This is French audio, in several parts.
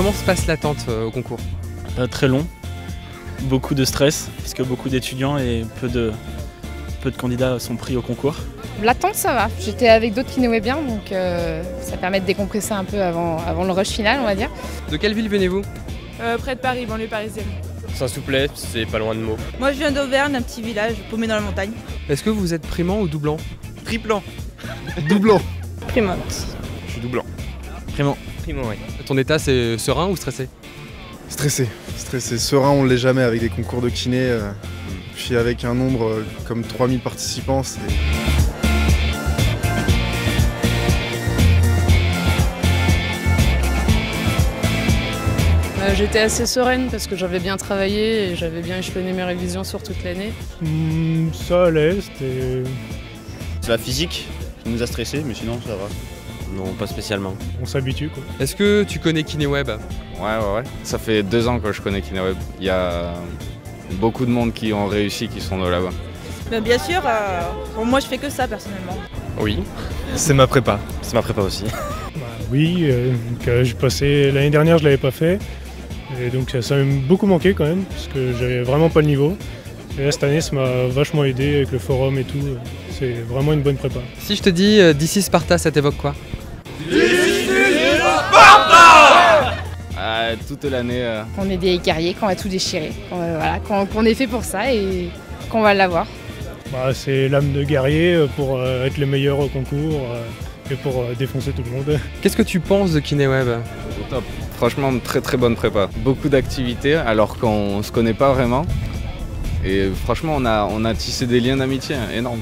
Comment se passe l'attente au concours? Très long, beaucoup de stress, parce que beaucoup d'étudiants et peu de candidats sont pris au concours. L'attente, ça va. J'étais avec d'autres kinéwebiens, donc ça permet de décompresser un peu avant le rush final, on va dire. De quelle ville venez-vous? Près de Paris, banlieue parisienne. Saint-Souplet, c'est pas loin de Meaux. Moi je viens d'Auvergne, un petit village paumé dans la montagne. Est-ce que vous êtes primant ou doublant? Triplant. Doublant. Primante. Je suis doublant. Primant. Primant, oui. Ton état, c'est serein ou stressé? Stressé. Serein, on ne l'est jamais avec des concours de kiné. Puis avec un nombre comme 3000 participants, c'est... J'étais assez sereine parce que j'avais bien travaillé et j'avais bien échelonné mes révisions sur toute l'année. Ça allait, c'était... C'est la physique qui nous a stressé, mais sinon ça va. Non, pas spécialement. On s'habitue quoi. Est-ce que tu connais KinéWeb? Ouais. Ça fait 2 ans que je connais KinéWeb. Il y a beaucoup de monde qui ont réussi, qui sont de là-bas. Bien sûr, moi je fais que ça personnellement. Oui. C'est ma prépa. C'est ma prépa aussi. Oui, j'ai passé l'année dernière, je l'avais pas fait. Et donc ça m'a beaucoup manqué quand même, parce que j'avais vraiment pas le niveau. Et là, cette année, ça m'a vachement aidé avec le forum et tout. C'est vraiment une bonne prépa. Si je te dis d'ici Sparta, ça t'évoque quoi? Toute l'année. Qu'on est des guerriers, qu'on va tout déchirer, qu'on est fait pour ça et qu'on va l'avoir. C'est l'âme de guerrier pour être le meilleur au concours et pour défoncer tout le monde. Qu'est-ce que tu penses de KinéWeb? Top. Franchement, très bonne prépa. Beaucoup d'activités alors qu'on se connaît pas vraiment. Et franchement, on a tissé des liens d'amitié énormes.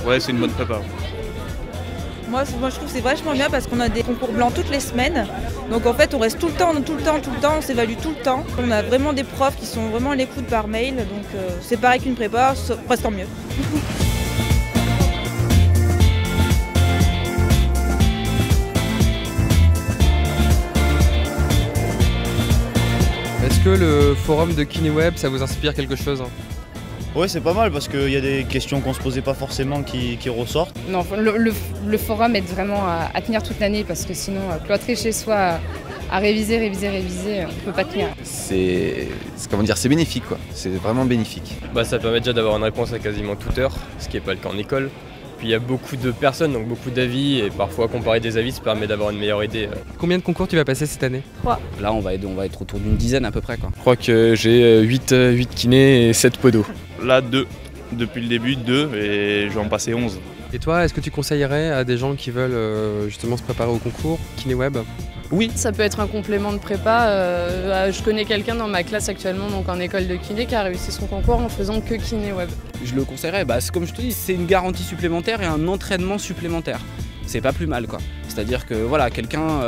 Ouais, c'est une bonne prépa. Moi je trouve que c'est vachement bien parce qu'on a des concours blancs toutes les semaines. Donc en fait on reste tout le temps, on s'évalue tout le temps. On a vraiment des profs qui sont vraiment à l'écoute par mail. Donc c'est pareil qu'une prépa, presque tant mieux. Est-ce que le forum de KinéWeb, ça vous inspire quelque chose? Ouais, c'est pas mal parce qu'il y a des questions qu'on se posait pas forcément qui ressortent. Non, le forum aide vraiment à tenir toute l'année parce que sinon, cloîtrer chez soi à réviser, on ne peut pas tenir. C'est bénéfique quoi, c'est vraiment bénéfique. Ça permet déjà d'avoir une réponse à quasiment toute heure, ce qui n'est pas le cas en école. Puis il y a beaucoup de personnes, donc beaucoup d'avis, et parfois comparer des avis, ça permet d'avoir une meilleure idée. Combien de concours tu vas passer cette année? 3. Là on va être autour d'une dizaine à peu près quoi. Je crois que j'ai 8 kinés et 7 podos. Là, 2. Depuis le début, 2, et je vais en passer 11. Et toi, est-ce que tu conseillerais à des gens qui veulent justement se préparer au concours, KinéWeb? Oui. Ça peut être un complément de prépa. Je connais quelqu'un dans ma classe actuellement, donc en école de kiné, qui a réussi son concours en faisant que KinéWeb. Je le conseillerais, c'est comme je te dis, c'est une garantie supplémentaire et un entraînement supplémentaire. C'est pas plus mal quoi. C'est-à-dire que voilà, quelqu'un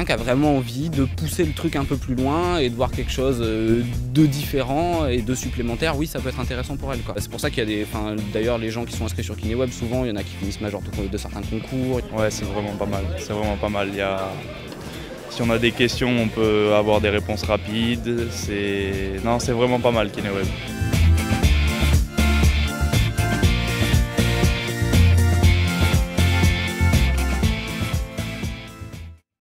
qui a vraiment envie de pousser le truc un peu plus loin et de voir quelque chose de différent et de supplémentaire, oui ça peut être intéressant pour elle quoi. C'est pour ça qu'il y a d'ailleurs les gens qui sont inscrits sur KinéWeb, souvent il y en a qui finissent major de certains concours. Ouais, c'est vraiment pas mal, Si on a des questions, on peut avoir des réponses rapides, c'est vraiment pas mal KinéWeb.